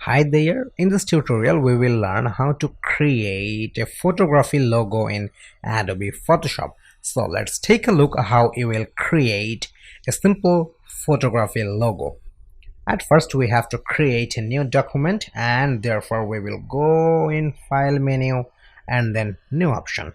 Hi there, in this tutorial we will learn how to create a photography logo in Adobe Photoshop. So let's take a look at how you will create a simple photography logo. At first we have to create a new document and therefore we will go in File menu and then New option.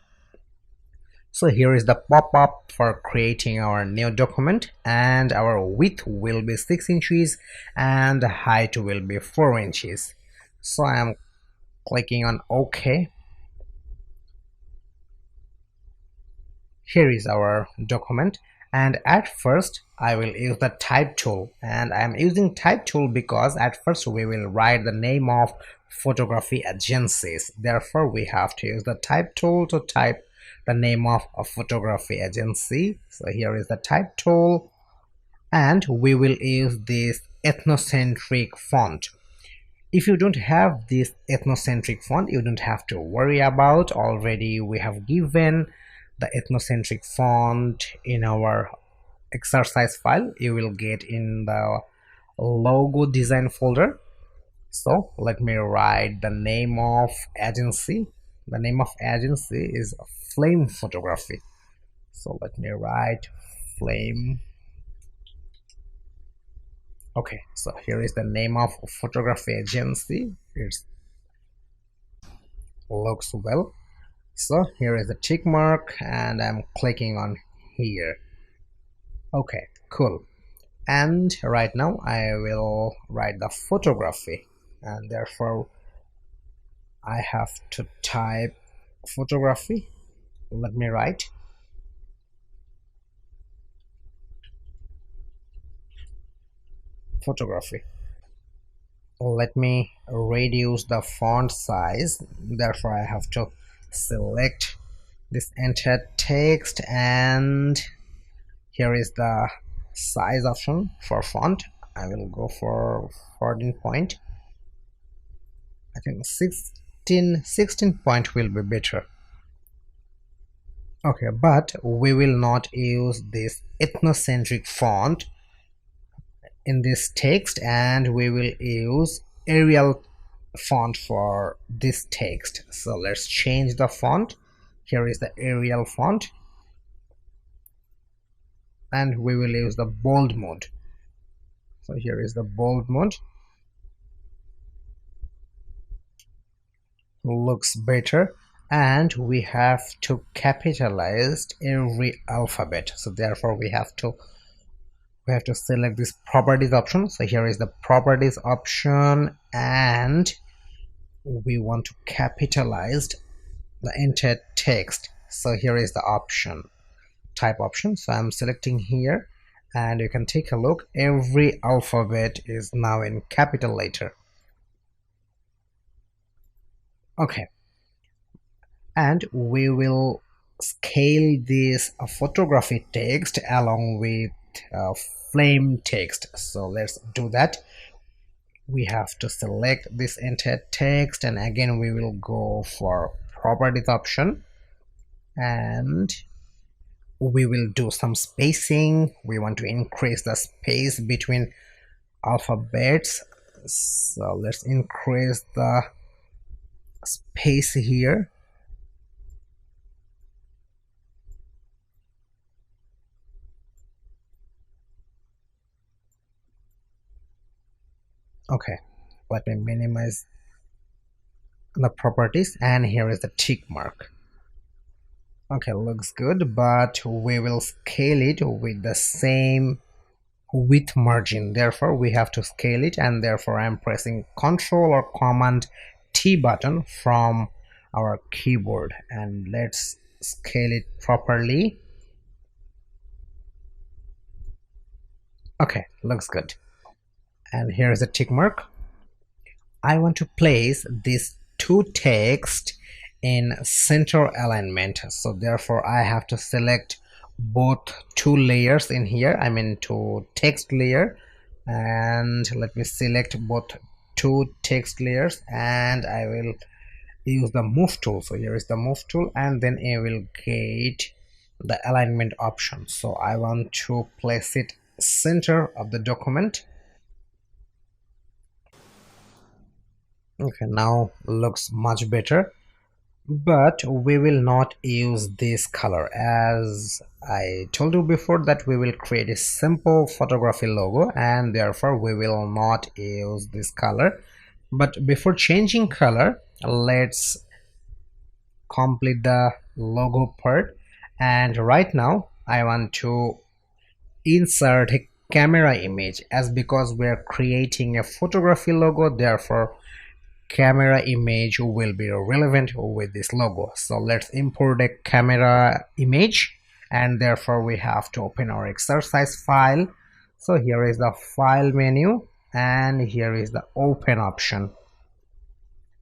So here is the pop-up for creating our new document, and our width will be 6 inches and the height will be 4 inches. So I am clicking on OK. Here is our document, and at first I will use the type tool, and I am using type tool because at first we will write the name of photography agencies. Therefore we have to use the type tool to type the name of a photography agency. So here is the type tool, and we will use this ethnocentric font. If you don't have this ethnocentric font, you don't have to worry about. Already we have given the ethnocentric font in our exercise file. You will get in the logo design folder. So let me write the name of agency. The name of agency is Flame Photography. So let me write Flame. Okay, so here is the name of photography agency. It looks well. So here is the tick mark and I'm clicking on here. Okay, cool. And right now I will write the photography, and therefore I have to type photography. Let me write photography. Let me reduce the font size, therefore I have to select this entire text, and here is the size option for font. I will go for 14 point. I think 16 point will be better. Okay, but we will not use this ethnocentric font in this text, and we will use Arial font for this text. So let's change the font. Here is the Arial font, and we will use the bold mode. So here is the bold mode. Looks better, and we have to capitalize every alphabet. So therefore we have to select this properties option. So here is the properties option, and we want to capitalize the entire text. So here is the option, type option. So I'm selecting here, and you can take a look, every alphabet is now in capital letter. Okay, and we will scale this photography text along with flame text. So let's do that. We have to select this entire text, and again we will go for properties option, and we will do some spacing. We want to increase the space between alphabets, so let's increase the space here. Okay, let me minimize the properties, and here is the tick mark. Okay, looks good, but we will scale it with the same width margin. Therefore we have to scale it, and therefore I'm pressing Ctrl or Command T button from our keyboard, and let's scale it properly. Okay, looks good. And here is a tick mark. I want to place this two text in center alignment, so therefore I have to select both two layers in here, I mean two text layer, and let me select both two text layers, and I will use the move tool. So here is the move tool, and then I will get the alignment option. So I want to place it center of the document. Okay, now looks much better. But we will not use this color, as I told you before that we will create a simple photography logo, and therefore we will not use this color. But before changing color, let's complete the logo part. And right now I want to insert a camera image, as because we are creating a photography logo, therefore camera image will be relevant with this logo. So let's import a camera image, and therefore we have to open our exercise file. So here is the file menu, and here is the open option.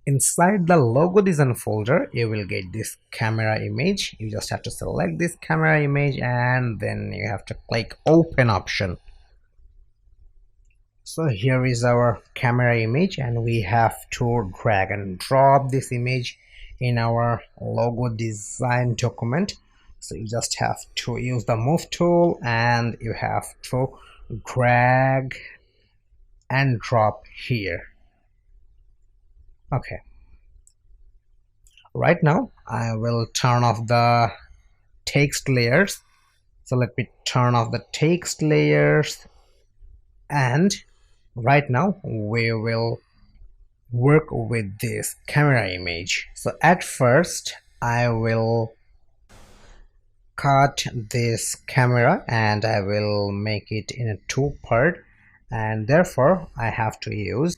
Inside the logo design folder you will get this camera image. You just have to select this camera image, and then you have to click open option. So here is our camera image, and we have to drag and drop this image in our logo design document. So you just have to use the move tool, and you have to drag and drop here. Okay, right now I will turn off the text layers. So let me turn off the text layers, and right now we will work with this camera image. So at first I will cut this camera, and I will make it in a two part, and therefore I have to use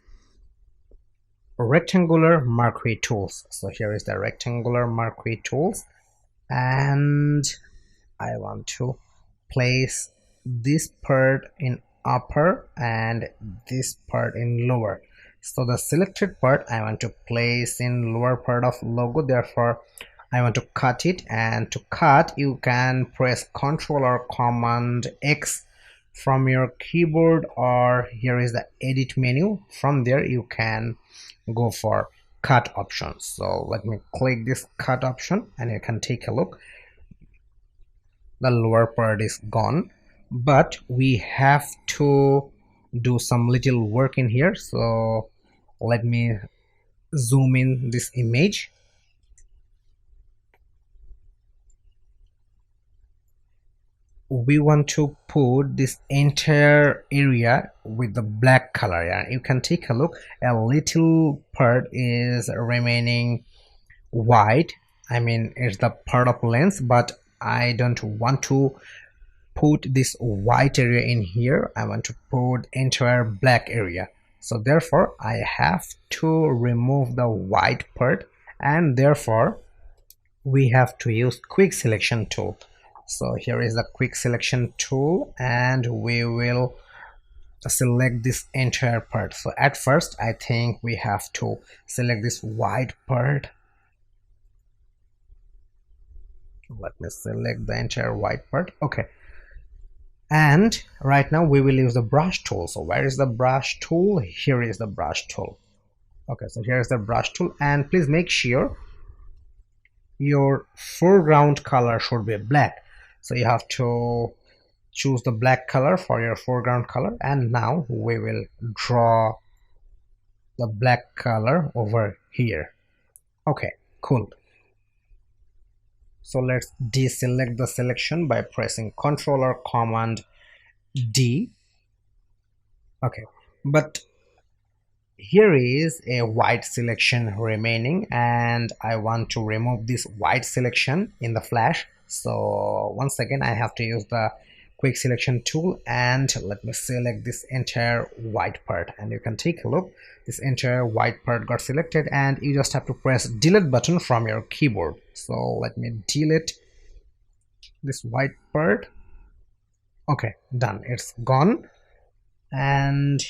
rectangular Mercury tools. So here is the rectangular Mercury tools, and I want to place this part in upper and this part in lower. So the selected part I want to place in lower part of logo, therefore I want to cut it. And to cut, you can press Ctrl or Command X from your keyboard, or here is the edit menu. From there you can go for cut option. So let me click this cut option, and you can take a look. The lower part is gone, but we have to do some little work in here. So let me zoom in this image. We want to put this entire area with the black color. Yeah, you can take a look, a little part is remaining white. I mean, it's the part of lens, but I don't want to put this white area in here. I want to put entire black area. So therefore I have to remove the white part, and therefore we have to use quick selection tool. So here is the quick selection tool, and we will select this entire part. So at first I think we have to select this white part. Let me select the entire white part. Okay, and right now we will use the brush tool. So where is the brush tool? Here is the brush tool. Okay, so here is the brush tool, and please make sure your foreground color should be black. So you have to choose the black color for your foreground color, and now we will draw the black color over here. Okay, cool. So let's deselect the selection by pressing Ctrl or Command D. Okay, but here is a white selection remaining, and I want to remove this white selection in the flash. So once again I have to use the quick selection tool, and let me select this entire white part, and you can take a look. This entire white part got selected, and you just have to press delete button from your keyboard. So let me delete this white part. Okay, done, it's gone. And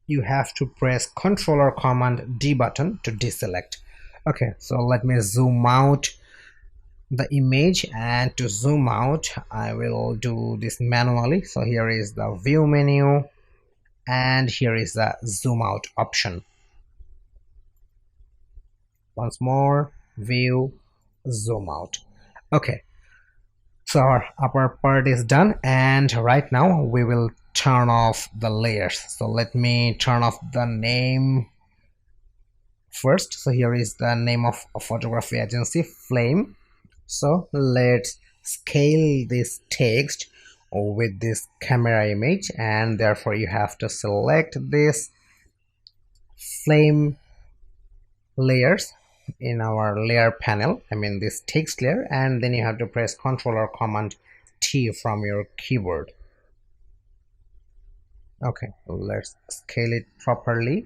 you have to press Ctrl or Command D button to deselect. Okay, so let me zoom out the image, and to zoom out I will do this manually. So here is the view menu, and here is the zoom out option. Once more, view, zoom out. Okay, so our upper part is done, and right now we will turn off the layers. So let me turn off the name first. So here is the name of a photography agency, Flame. So let's scale this text with this camera image, and therefore you have to select this flame layers in our layer panel, I mean this text layer, and then you have to press Ctrl or Command T from your keyboard. Okay, let's scale it properly.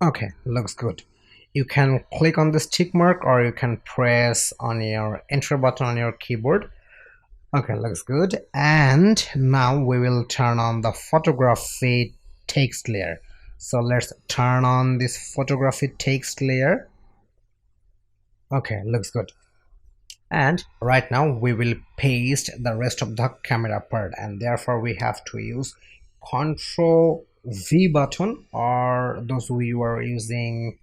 Okay, looks good. You can click on this tick mark or you can press on your enter button on your keyboard. Okay, looks good. And now we will turn on the photography text layer. So let's turn on this photography text layer. Okay, looks good. And right now we will paste the rest of the camera part, and therefore we have to use Control V button, or those who are using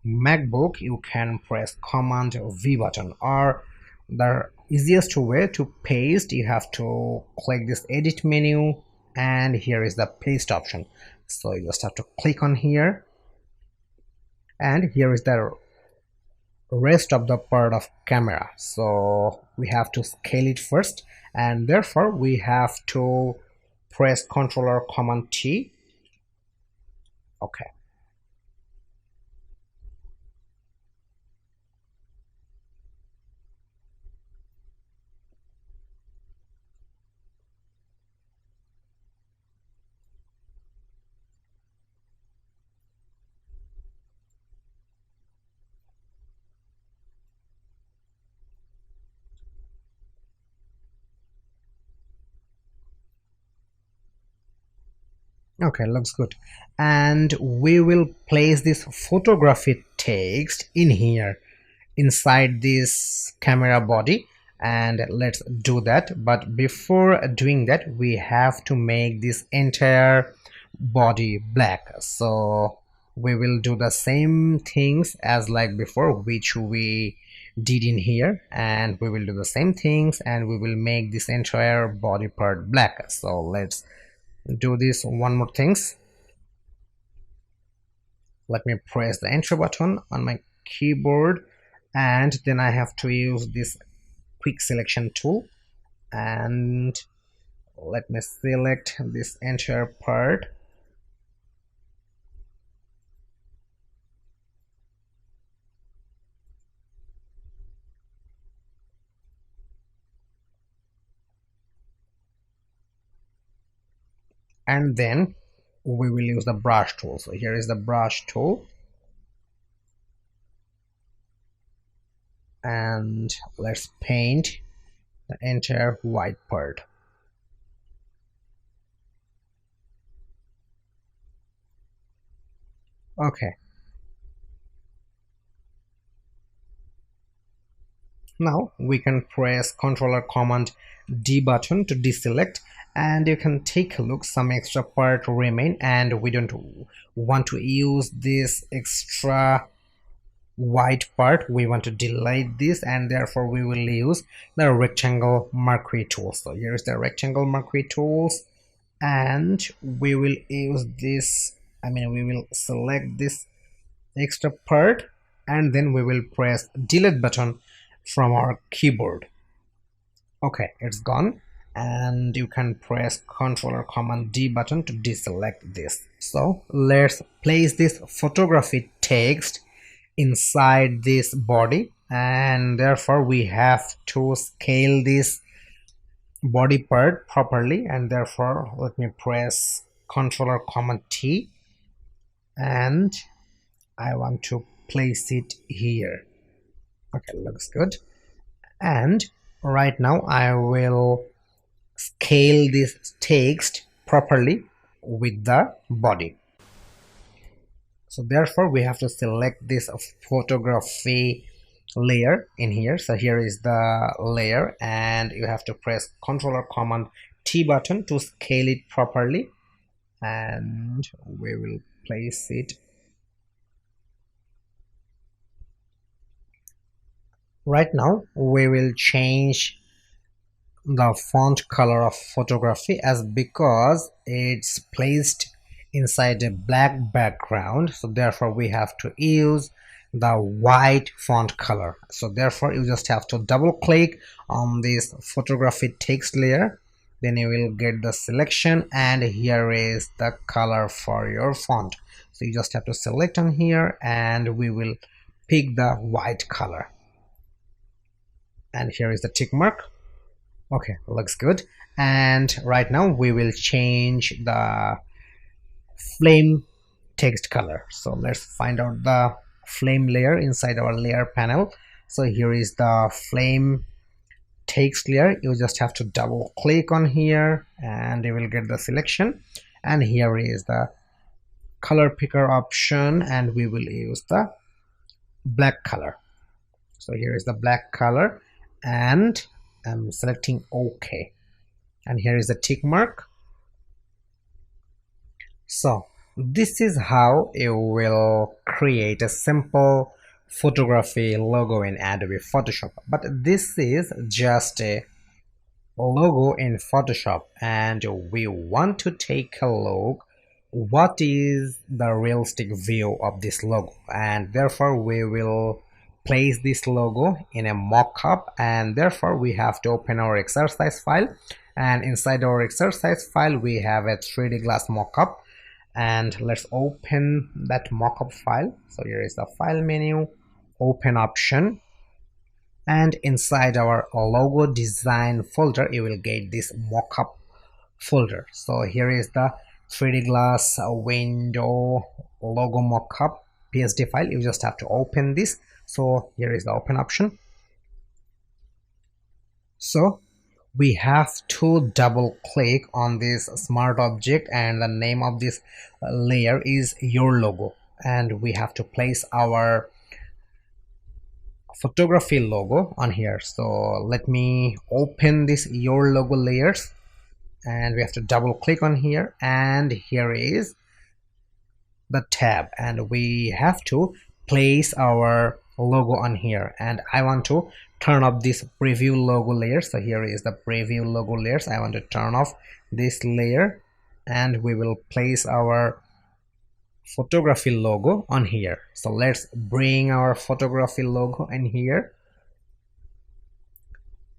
MacBook, you can press Command V button, or the easiest way to paste, you have to click this edit menu, and here is the paste option. So you just have to click on here, and here is the rest of the part of camera. So we have to scale it first, and therefore we have to press Ctrl or Command T. Okay. Okay, looks good. And we will place this photography text in here inside this camera body, and let's do that. But before doing that, we have to make this entire body black. So we will do the same things as like before, which we did in here, and we will do the same things, and we will make this entire body part black. So let's do this one more things. Let me press the enter button on my keyboard, and then I have to use this quick selection tool, and let me select this entire part. And then we will use the brush tool. So here is the brush tool, and let's paint the entire white part. Okay, now we can press Ctrl or Command D button to deselect, and you can take a look, some extra part remain, and we don't want to use this extra white part. We want to delete this, and therefore we will use the rectangle Mercury tool. So here is the rectangle Mercury tools, and we will use this, we will select this extra part, and then we will press delete button from our keyboard. Okay, it's gone, and you can press Ctrl or Command D button to deselect this. So let's place this photography text inside this body, and therefore we have to scale this body part properly, and therefore let me press Ctrl or Command T, and I want to place it here. Okay, looks good. And right now I will scale this text properly with the body. So therefore we have to select this photography layer in here. So here is the layer, and you have to press Ctrl or Command T button to scale it properly, and we will place it Right now we will change the font color of photography as because it's placed inside a black background, so therefore we have to use the white font color. So therefore you just have to double click on this photography text layer, then you will get the selection, and here is the color for your font. So you just have to select on here and we will pick the white color, and here is the tick mark. Okay, looks good. And right now we will change the flame text color. So let's find out the flame layer inside our layer panel. So here is the flame text layer. You just have to double click on here and you will get the selection, and here is the color picker option, and we will use the black color. So here is the black color, and I'm selecting OK, and here is the tick mark. So this is how you will create a simple photography logo in Adobe Photoshop. But this is just a logo in Photoshop, and we want to take a look what is the realistic view of this logo, and therefore we will place this logo in a mock-up, and therefore we have to open our exercise file, and inside our exercise file we have a 3D glass mock-up, and let's open that mockup file. So here is the file menu, open option, and inside our logo design folder you will get this mockup folder. So here is the 3D glass window logo mockup PSD file. You just have to open this. So here is the open option. So we have to double click on this smart object, and the name of this layer is your logo, and we have to place our photography logo on here. So let me open this your logo layers, and we have to double click on here, and here is the tab, and we have to place our logo on here, and I want to turn off this preview logo layer. So here is the preview logo layers. I want to turn off this layer, and we will place our photography logo on here. So let's bring our photography logo in here,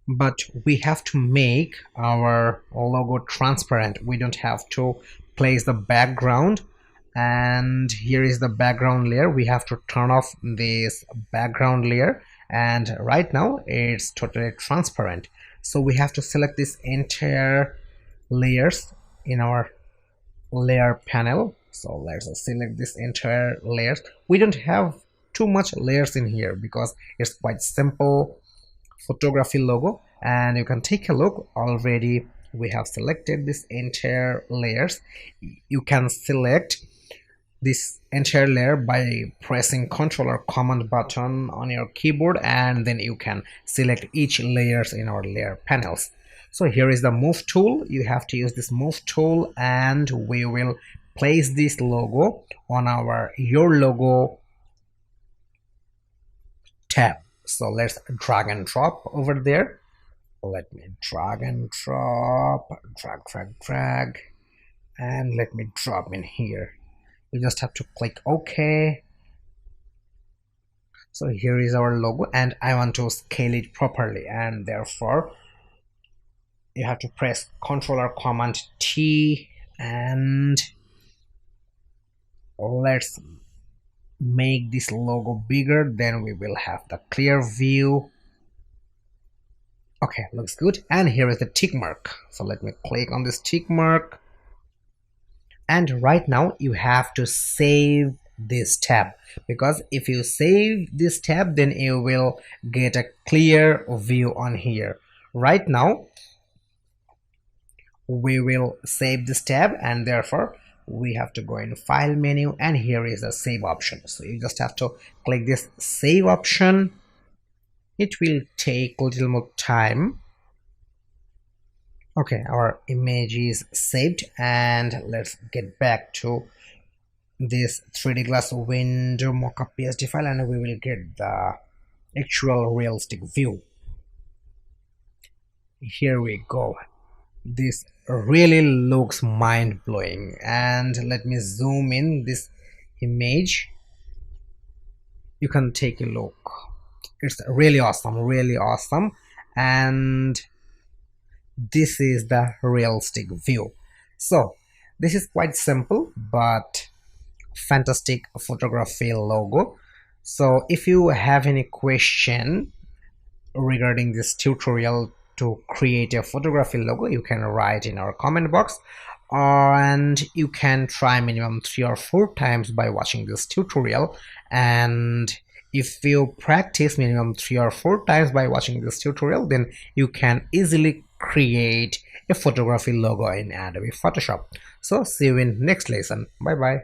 but we have to make our logo transparent. We don't have to place the background, and here is the background layer. We have to turn off this background layer, and right now it's totally transparent. So we have to select this entire layers in our layer panel. So let's select this entire layers. We don't have too much layers in here because it's quite simple photography logo, and you can take a look. Already we have selected this entire layers. You can select this entire layer by pressing Ctrl or Command button on your keyboard, and then you can select each layers in our layer panels. So here is the move tool. You have to use this move tool, and we will place this logo on our your logo tab. So let's drag and drop over there. Let me drag and drop, drag, and let me drop in here. You just have to click OK. So here is our logo, and I want to scale it properly, and therefore you have to press Ctrl or Command T, and let's make this logo bigger, then we will have the clear view. Okay, looks good. And here is the tick mark. So let me click on this tick mark, and right now you have to save this tab, because if you save this tab then you will get a clear view on here. Right now we will save this tab, and therefore we have to go in file menu, and here is the save option. So you just have to click this save option. It will take a little more time. Okay, our image is saved, and let's get back to this 3D glass window mockup PSD file, and we will get the actual realistic view. Here we go. This really looks mind-blowing, and let me zoom in this image. You can take a look. It's really awesome, really awesome. And this is the realistic view. So this is quite simple but fantastic photography logo. So if you have any question regarding this tutorial to create a photography logo, you can write in our comment box, and you can try minimum 3 or 4 times by watching this tutorial. And if you practice minimum 3 or 4 times by watching this tutorial, then you can easily create a photography logo in Adobe Photoshop. So see you in next lesson. Bye bye.